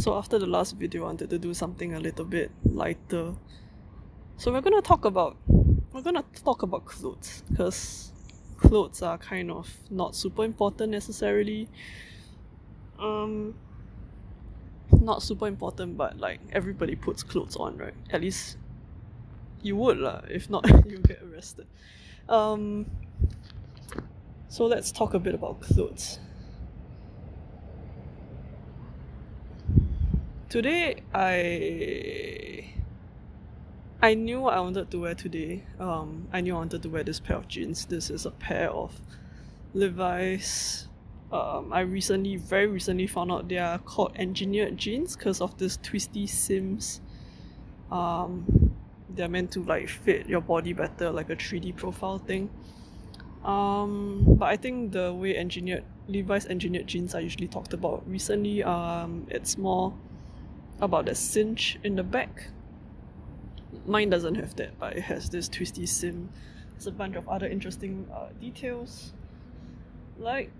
So after the last video, I wanted to do something a little bit lighter. So we're gonna talk about clothes, because clothes are kind of not super important necessarily. Not super important, but like everybody puts clothes on, right? At least you would lah. If not, you get arrested. So let's talk a bit about clothes. Today I knew what I wanted to wear today. I knew I wanted to wear this pair of jeans. This is a pair of Levi's. I very recently found out they are called engineered jeans because of this twisty seams. They're meant to like fit your body better, like a 3D profile thing. But I think the way Levi's engineered jeans are usually talked about recently, it's more about the cinch in the back. Mine doesn't have that, but it has this twisty seam. There's a bunch of other interesting details, like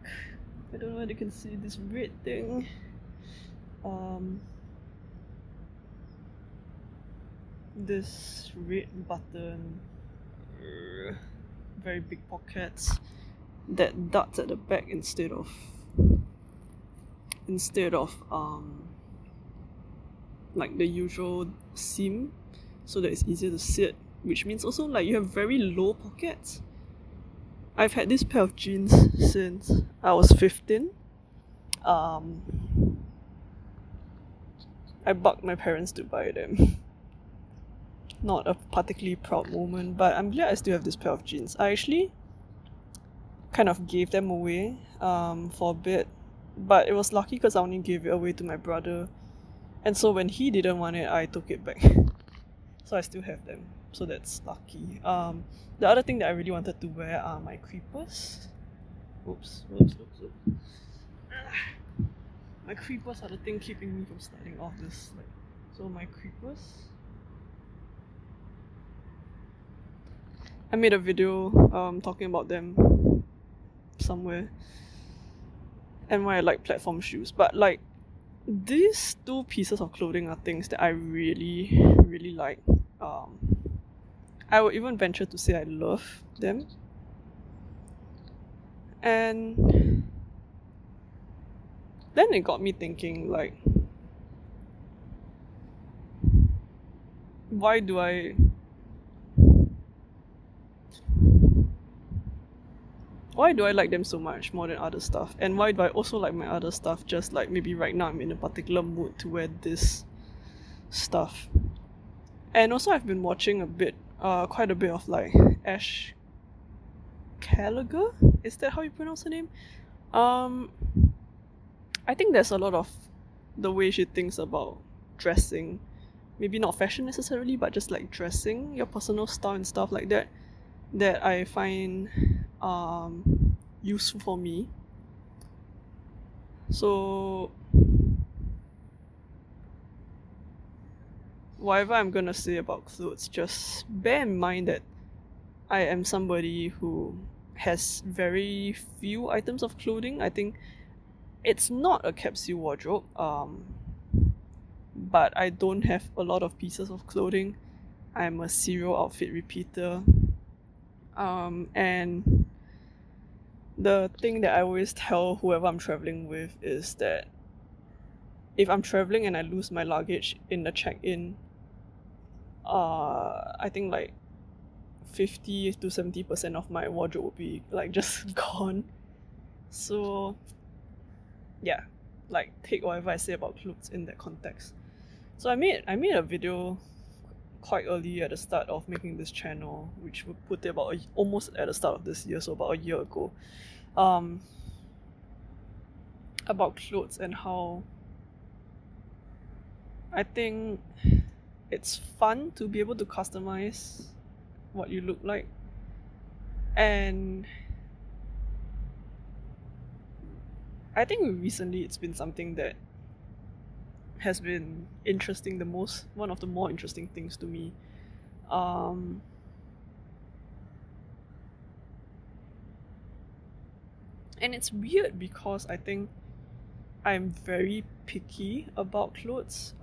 I don't know whether you can see this red thing. This red button, very big pockets, that darts at the back instead of like the usual seam, so that it's easier to sit, which means also like you have very low pockets. I've had this pair of jeans since I was 15. I bugged my parents to buy them. Not a particularly proud moment, but I'm glad I still have this pair of jeans. I actually kind of gave them away for a bit, but it was lucky because I only gave it away to my brother, and so when he didn't want it, I took it back. So I still have them, so that's lucky. The other thing that I really wanted to wear are my creepers. Oops. My creepers are the thing keeping me from starting off this. So my creepers. I made a video talking about them somewhere, and why I like platform shoes. But like, these two pieces of clothing are things that I really, really like. I would even venture to say I love them. And then it got me thinking, like, why do I like them so much more than other stuff? And why do I also like my other stuff? Just like maybe right now I'm in a particular mood to wear this stuff. And also I've been watching quite a bit of like Ash Gallagher. Is that how you pronounce her name? I think there's a lot of the way she thinks about dressing. Maybe not fashion necessarily, but just like dressing, your personal style and stuff like that, that I find useful for me. So whatever I'm gonna say about clothes, just bear in mind that I am somebody who has very few items of clothing. I think it's not a capsule wardrobe, but I don't have a lot of pieces of clothing. I'm a serial outfit repeater. And the thing that I always tell whoever I'm traveling with is that if I'm traveling and I lose my luggage in the check-in, I think like 50 to 70% of my wardrobe would be like just gone. So yeah, like take whatever I say about clothes in that context. So I made a video quite early at the start of making this channel, which would put it almost at the start of this year, so about a year ago, about clothes and how I think it's fun to be able to customize what you look like. And I think recently it's been something that has been interesting the most, one of the more interesting things to me. And it's weird because I think I'm very picky about clothes.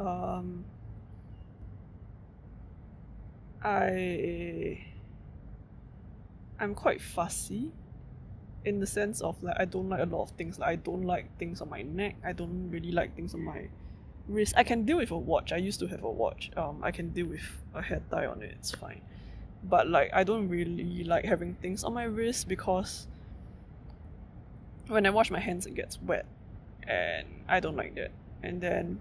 I I'm quite fussy in the sense of like I don't like a lot of things. Like I don't like things on my neck. I don't really like things on my wrist. I can deal with a watch. I used to have a watch. I can deal with a hair tie on it. It's fine. But like I don't really like having things on my wrist because when I wash my hands it gets wet, and I don't like that. And then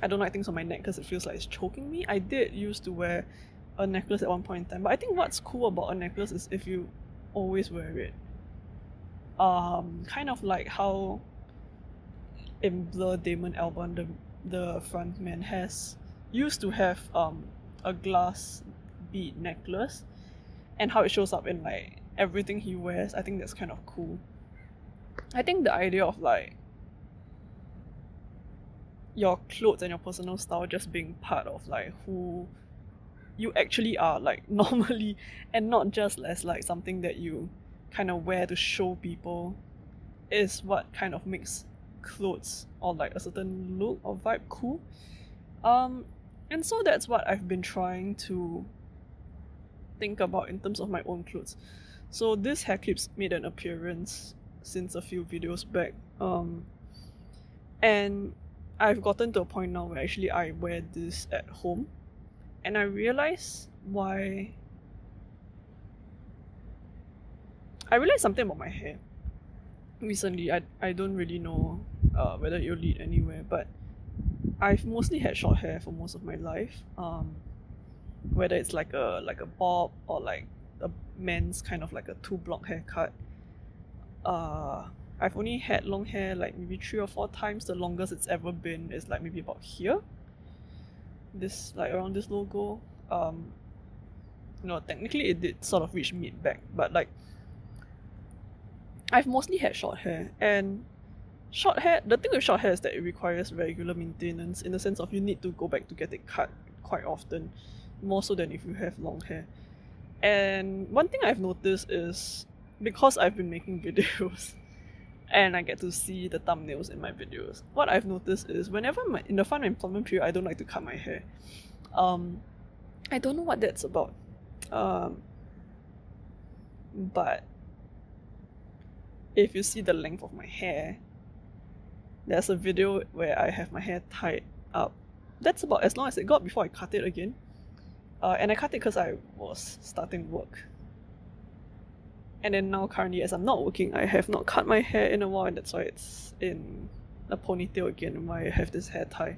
I don't like things on my neck because it feels like it's choking me. I did used to wear a necklace at one point in time, but I think what's cool about a necklace is if you always wear it. Kind of like how in Blur Damon Albarn, the frontman has used to have a glass bead necklace, and how it shows up in like everything he wears. I think that's kind of cool. I think the idea of like your clothes and your personal style just being part of like who you actually are, like normally, and not just as like something that you kind of wear to show people, is what kind of makes clothes or like a certain look or vibe cool. And so that's what I've been trying to think about in terms of my own clothes. So this hair clips made an appearance since a few videos back. And I've gotten to a point now where actually I wear this at home, and I realize why. I realized something about my hair recently. I don't really know whether it'll lead anywhere, but I've mostly had short hair for most of my life. Whether it's like a bob or like a men's kind of like a 2 block haircut. I've only had long hair like maybe 3 or 4 times. The longest it's ever been is like maybe about here. This like around this logo. No, technically it did sort of reach mid back, but like I've mostly had short hair, and short hair, the thing with short hair is that it requires regular maintenance in the sense of you need to go back to get it cut quite often, more so than if you have long hair. And one thing I've noticed is because I've been making videos and I get to see the thumbnails in my videos, what I've noticed is whenever in the fun employment period I don't like to cut my hair. I don't know what that's about. But if you see the length of my hair, there's a video where I have my hair tied up. That's about as long as it got before I cut it again. And I cut it because I was starting work. And then now currently as I'm not working, I have not cut my hair in a while, and that's why it's in a ponytail again, and why I have this hair tie.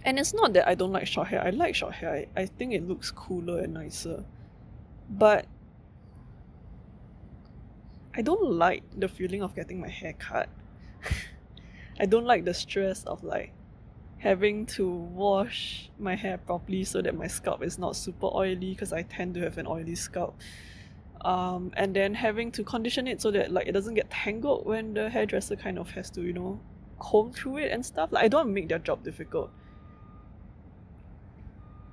And it's not that I don't like short hair. I like short hair. I think it looks cooler and nicer. But I don't like the feeling of getting my hair cut. I don't like the stress of like having to wash my hair properly so that my scalp is not super oily, because I tend to have an oily scalp. And then having to condition it so that like it doesn't get tangled when the hairdresser kind of has to, you know, comb through it and stuff. Like I don't want to make their job difficult.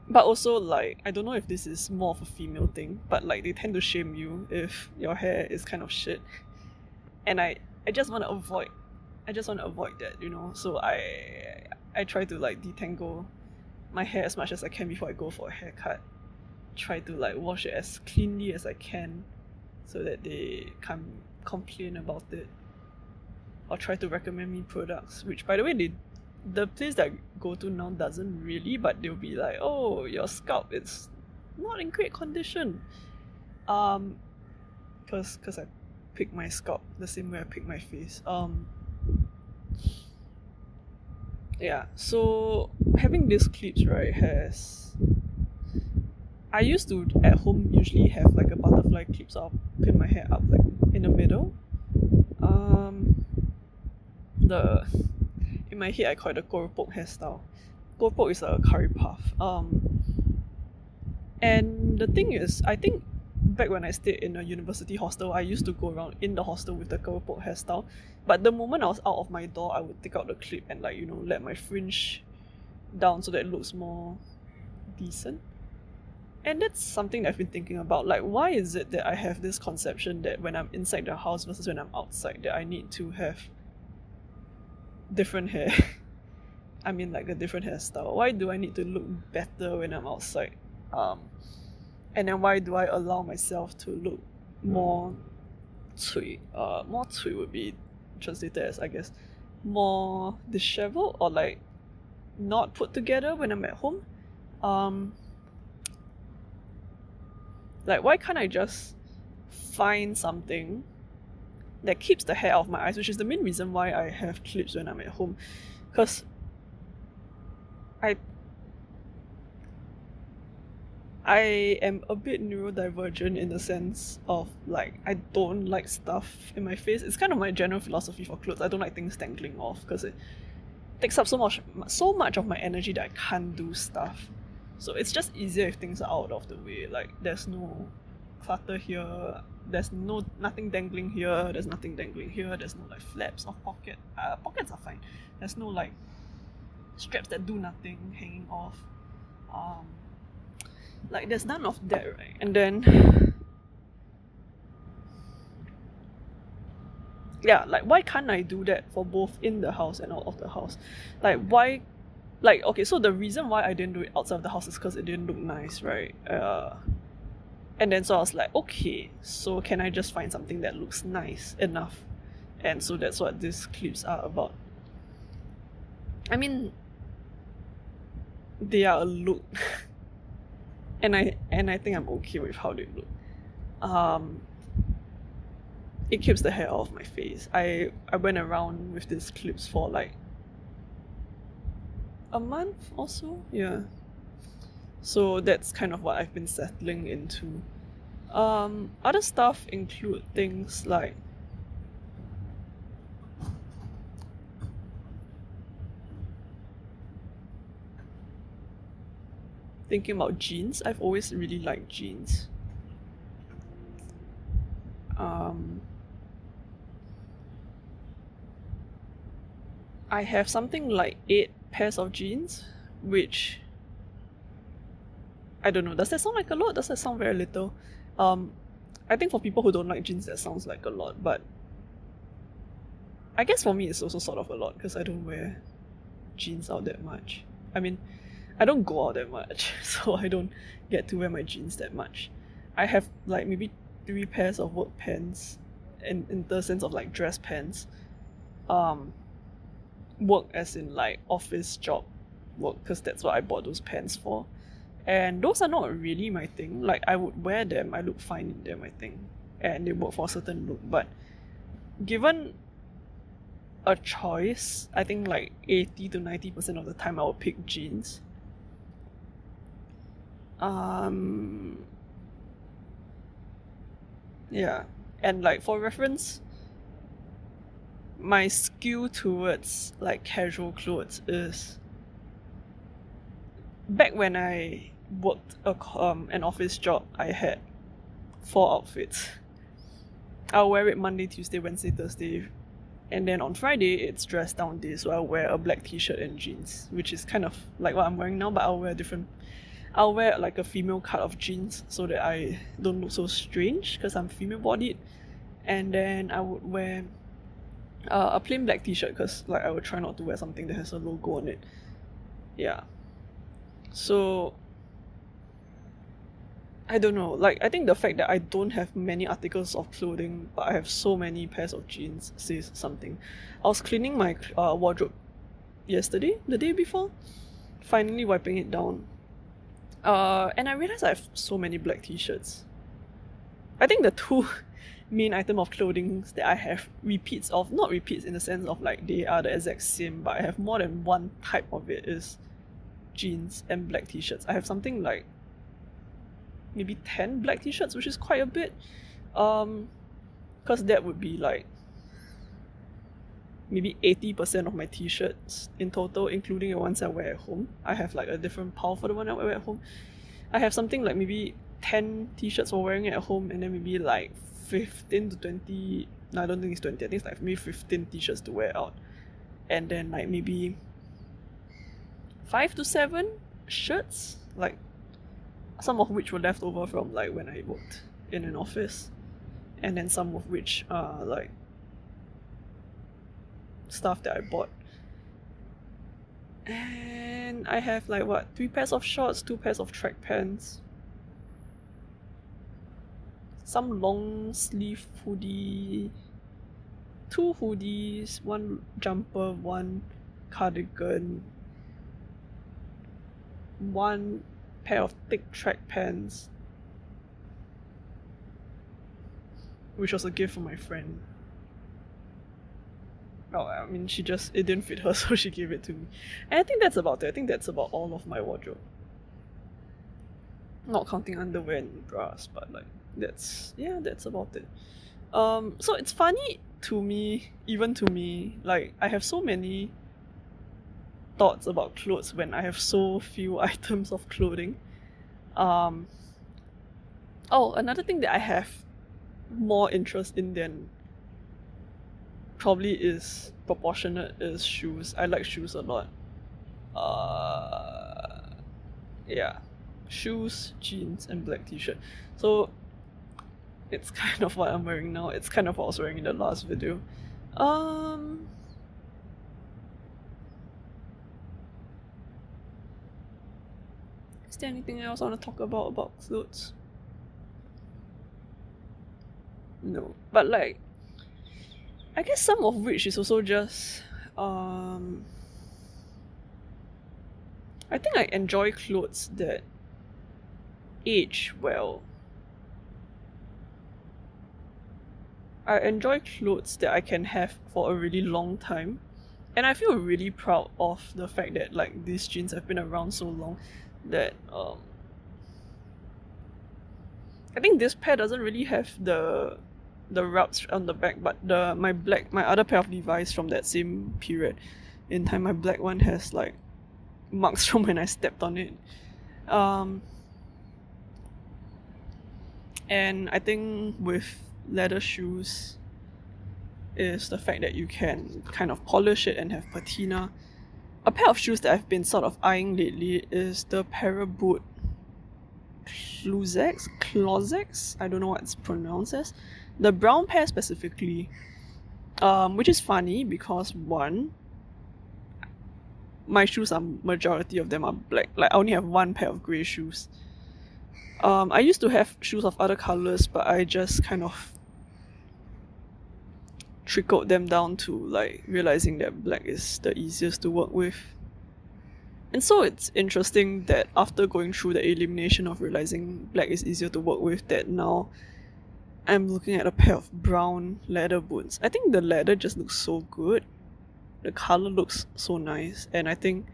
But also like I don't know if this is more of a female thing, but like they tend to shame you if your hair is kind of shit. And I just want to avoid that, you know. So I try to like detangle my hair as much as I can before I go for a haircut. Try to like wash it as cleanly as I can so that they can't complain about it, or try to recommend me products, which by the way the place that I go to now doesn't really, but they'll be like, oh, your scalp is not in great condition. Because I pick my scalp the same way I pick my face. Yeah, so having these clips, right, I used to at home usually have like a butterfly clip, so I'll pin my hair up like in the middle. In my head I call it the keropok hairstyle. Keropok is a curry puff. And the thing is, I think back when I stayed in a university hostel, I used to go around in the hostel with the keropok hairstyle. But the moment I was out of my door, I would take out the clip and like, you know, let my fringe down so that it looks more decent. And that's something that I've been thinking about. Like, why is it that I have this conception that when I'm inside the house versus when I'm outside, that I need to have different hair? I mean, like a different hairstyle. Why do I need to look better when I'm outside? And then why do I allow myself to look more cui? More cui would be translated as, I guess, more dishevelled or like not put together when I'm at home. Like, why can't I just find something that keeps the hair out of my eyes, which is the main reason why I have clips when I'm at home, because I am a bit neurodivergent in the sense of like I don't like stuff in my face. It's kind of my general philosophy for clothes. I don't like things dangling off because it takes up so much of my energy that I can't do stuff. So it's just easier if things are out of the way. Like there's no clutter here. There's nothing dangling here. There's nothing dangling here. There's no like flaps or pockets are fine. There's no like straps that do nothing hanging off. Like there's none of that, right? And then yeah, like why can't I do that for both in the house and out of the house? Like why? Like okay, so the reason why I didn't do it outside of the house is because it didn't look nice, right? And then so I was like, okay, so can I just find something that looks nice enough? And so that's what these clips are about. I mean, they are a look. And I think I'm okay with how they look. It keeps the hair off my face. I went around with these clips for like a month or so, yeah. So that's kind of what I've been settling into. Other stuff include things like thinking about jeans. I've always really liked jeans. I have something like 8 pairs of jeans, which I don't know. Does that sound like a lot? Does that sound very little? I think for people who don't like jeans, that sounds like a lot, but I guess for me it's also sort of a lot because I don't wear jeans out that much. I mean, I don't go out that much, so I don't get to wear my jeans that much. I have like maybe 3 pairs of work pants, in the sense of like dress pants. Work as in like office job work, because that's what I bought those pants for. And those are not really my thing. Like I would wear them, I look fine in them, I think, and they work for a certain look. But given a choice, I think like 80 to 90% of the time I would pick jeans. Yeah, and like for reference, my skew towards like casual clothes is back when I worked an office job, I had 4 outfits. I'll wear it Monday, Tuesday, Wednesday, Thursday, and then on Friday it's dress down day, so I'll wear a black t-shirt and jeans, which is kind of like what I'm wearing now, but I'll wear like a female cut of jeans so that I don't look so strange because I'm female bodied. And then I would wear a plain black t-shirt because like I would try not to wear something that has a logo on it. Yeah. So I don't know, like I think the fact that I don't have many articles of clothing but I have so many pairs of jeans says something. I was cleaning my wardrobe yesterday, the day before, finally wiping it down. And I realized I have so many black t-shirts. I think the 2 main item of clothing that I have repeats of, not repeats in the sense of like they are the exact same, but I have more than one type of it, is jeans and black t-shirts. I have something like maybe 10 black t-shirts, which is quite a bit. Because that would be like maybe 80% of my t-shirts in total, including the ones I wear at home. I have like a different pile for the one I wear at home. I have something like maybe 10 t-shirts for wearing it at home, and then maybe like 15 to 20, no, I don't think it's 20, I think it's like maybe 15 t-shirts to wear out. And then like maybe 5 to 7 shirts, like some of which were left over from like when I worked in an office, and then some of which are like stuff that I bought. And I have like what, 3 pairs of shorts, 2 pairs of track pants, some long sleeve hoodie, 2 hoodies, 1 jumper, 1 cardigan, 1 pair of thick track pants, which was a gift from my friend. Well, I mean, it didn't fit her, so she gave it to me. And I think that's about it. I think that's about all of my wardrobe. Not counting underwear and bras, but like, that's about it. So it's funny to me, even to me, like, I have so many thoughts about clothes when I have so few items of clothing. Oh, another thing that I have more interest in than probably is proportionate is shoes. I like shoes a lot. Yeah, shoes, jeans, and black t-shirt. So it's kind of what I'm wearing now. It's kind of what I was wearing in the last video. Is there anything else I want to talk about clothes? No, but like, I guess some of which is also just I think I enjoy clothes that age well. I enjoy clothes that I can have for a really long time. And I feel really proud of the fact that like these jeans have been around so long that I think this pair doesn't really have the rubs on the back, but my other pair of Levi's from that same period in time, my black one has like marks from when I stepped on it. And I think with leather shoes is the fact that you can kind of polish it and have patina. A pair of shoes that I've been sort of eyeing lately is the Paraboot Closex? I don't know what it's pronounced as. The brown pair specifically, which is funny because one, my shoes are majority of them are black. Like I only have 1 pair of grey shoes. I used to have shoes of other colors, but I just kind of trickled them down to like realizing that black is the easiest to work with. And so it's interesting that after going through the elimination of realizing black is easier to work with, that now I'm looking at a pair of brown leather boots. I think the leather just looks so good. The color looks so nice, and I think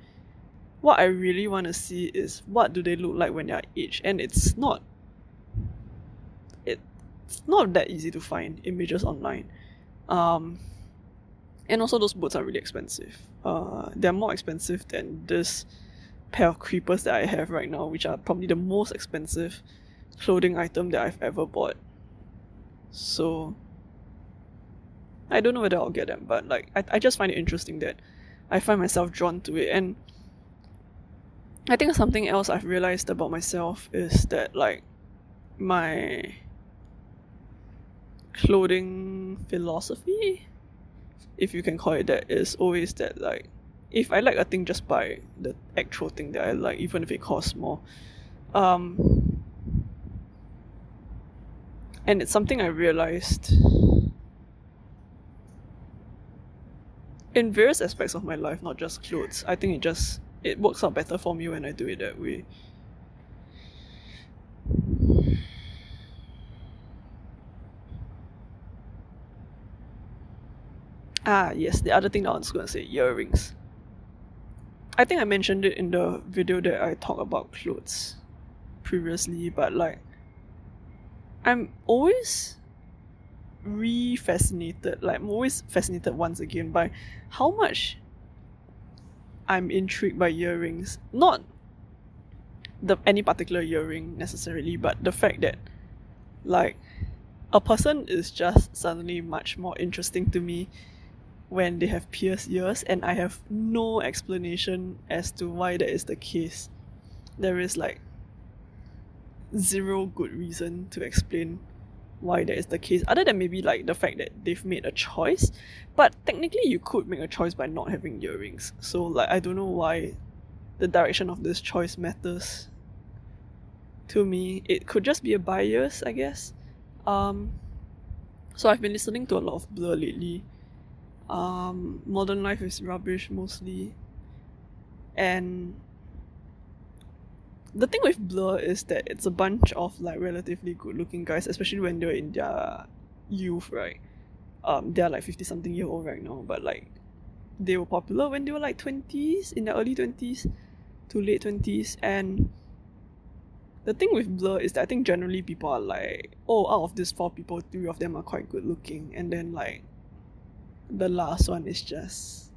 what I really want to see is what do they look like when they're aged. And it's not that easy to find images online. And also those boots are really expensive. They're more expensive than this pair of creepers that I have right now, which are probably the most expensive clothing item that I've ever bought. So I don't know whether I'll get them, but like I just find it interesting that I find myself drawn to it. And I think something else I've realized about myself is that like my clothing philosophy, if you can call it that, is always that like if I like a thing, just buy the actual thing that I like, even if it costs more. And it's something I realized in various aspects of my life, not just clothes. I think it works out better for me when I do it that way. Yes, the other thing that I was going to say, earrings. I think I mentioned it in the video that I talked about clothes previously, but like I'm always fascinated once again by how much I'm intrigued by earrings. Not any particular earring necessarily, but the fact that like a person is just suddenly much more interesting to me when they have pierced ears, and I have no explanation as to why that is the case. There is like zero good reason to explain why that is the case, other than maybe like the fact that they've made a choice. But technically you could make a choice by not having earrings, so like I don't know why the direction of this choice matters to me. It could just be a bias, I guess. So I've been listening to a lot of Blur lately. Modern Life is Rubbish mostly. And the thing with Blur is that it's a bunch of like relatively good looking guys, especially when they're in their youth, right? They're like 50 something year old right now, but like they were popular when they were like 20s, in their early 20s to late 20s. And the thing with Blur is that I think generally people are like, oh, out of these 4 people, 3 of them are quite good looking, and then like the last one is just,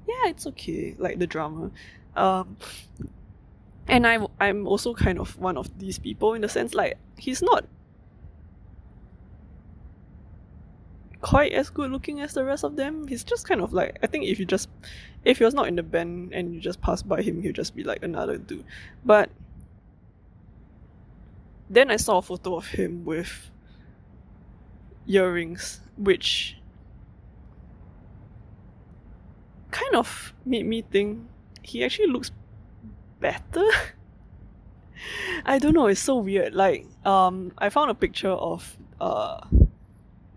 yeah, it's okay, like the drama. And I'm also kind of one of these people, in the sense like he's not quite as good looking as the rest of them. He's just kind of like, I think if he was not in the band and you just pass by him, he'll just be like another dude. But then I saw a photo of him with earrings, which kind of made me think he actually looks better. I don't know, it's so weird. Like, I found a picture of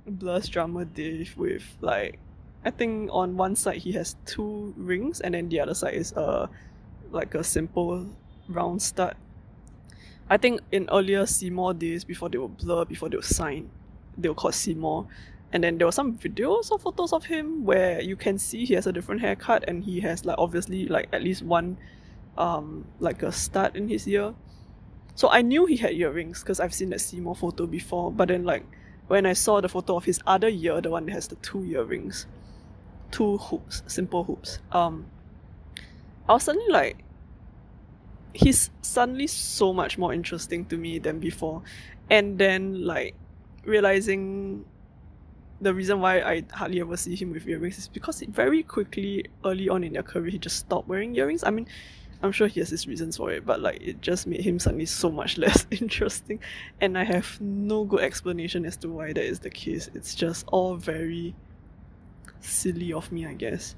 Blur's drummer Dave with like, I think on one side he has 2 rings and then the other side is like a simple round stud. I think in earlier Seymour days, before they were Blur, before they were signed, they were called Seymour. And then there were some videos or photos of him where you can see he has a different haircut and he has like obviously like at least one like a stud in his ear. So I knew he had earrings because I've seen that Seymour photo before. But then like when I saw the photo of his other ear, the one that has the 2 earrings, 2 hoops, simple hoops, I was suddenly like, he's suddenly so much more interesting to me than before. And then like realizing the reason why I hardly ever see him with earrings is because very quickly early on in their career he just stopped wearing earrings. I mean, I'm sure he has his reasons for it, but like it just made him suddenly so much less interesting, and I have no good explanation as to why that is the case. It's just all very silly of me, I guess.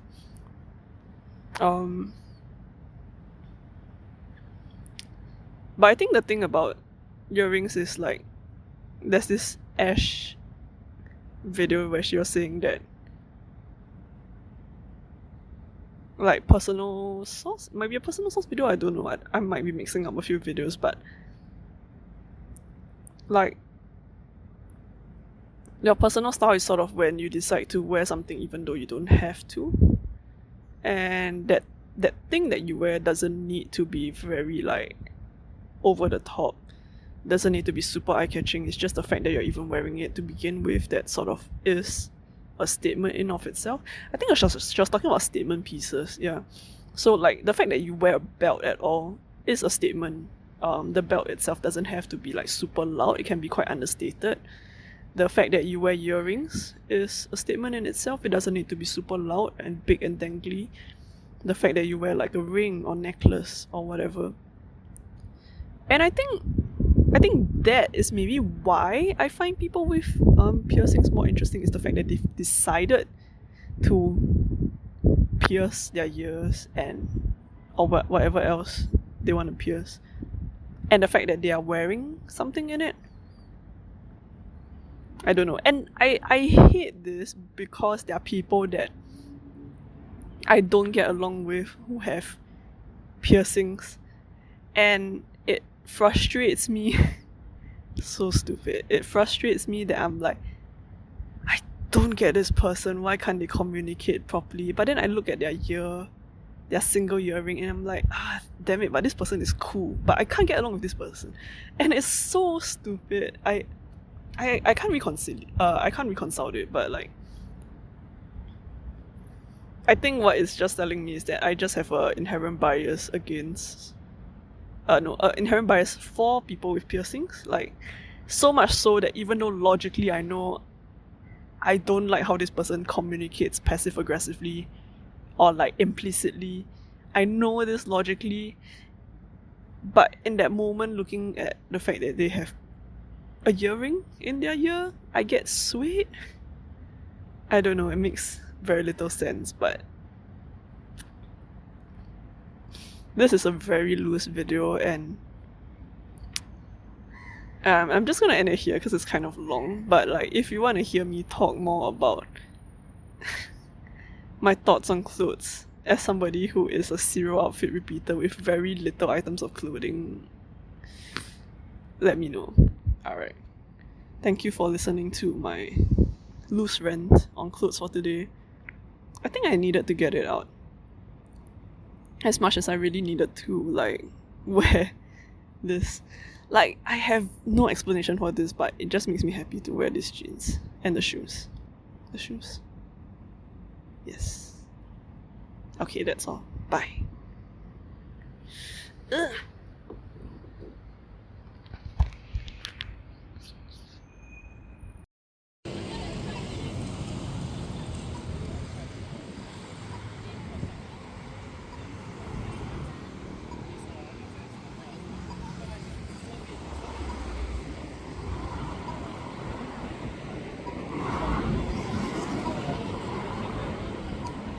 But I think the thing about earrings is like, there's this Ash video where she was saying that like personal source, might be a personal source video, I don't know, I might be mixing up a few videos, but like your personal style is sort of when you decide to wear something even though you don't have to, and that thing that you wear doesn't need to be very like over the top, doesn't need to be super eye-catching. It's just the fact that you're even wearing it to begin with that sort of is a statement in of itself. I think she was talking about statement pieces, yeah. So like the fact that you wear a belt at all is a statement. The belt itself doesn't have to be like super loud, it can be quite understated. The fact that you wear earrings is a statement in itself, it doesn't need to be super loud and big and dangly. The fact that you wear like a ring or necklace or whatever. And I think that is maybe why I find people with piercings more interesting, is the fact that they've decided to pierce their ears and or whatever else they want to pierce, and the fact that they are wearing something in it. I don't know, and I hate this because there are people that I don't get along with who have piercings, and it frustrates me. So stupid. It frustrates me that I'm like, I don't get this person, why can't they communicate properly? But then I look at their ear, their single earring, and I'm like, damn it, but this person is cool, but I can't get along with this person. And it's so stupid. I can't reconcile it, but like I think what it's just telling me is that I just have an inherent bias against inherent bias for people with piercings. Like, so much so that even though logically I know I don't like how this person communicates passive aggressively or like implicitly, I know this logically, but in that moment, looking at the fact that they have a earring in their ear, I get swayed. I don't know, it makes very little sense, but this is a very loose video, and I'm just gonna end it here because it's kind of long. But like, if you want to hear me talk more about my thoughts on clothes as somebody who is a serial outfit repeater with very little items of clothing, let me know. Alright. Thank you for listening to my loose rant on clothes for today. I think I needed to get it out. As much as I really needed to, like, wear this. Like, I have no explanation for this, but it just makes me happy to wear these jeans. And the shoes. The shoes. Yes. Okay, that's all. Bye. Ugh.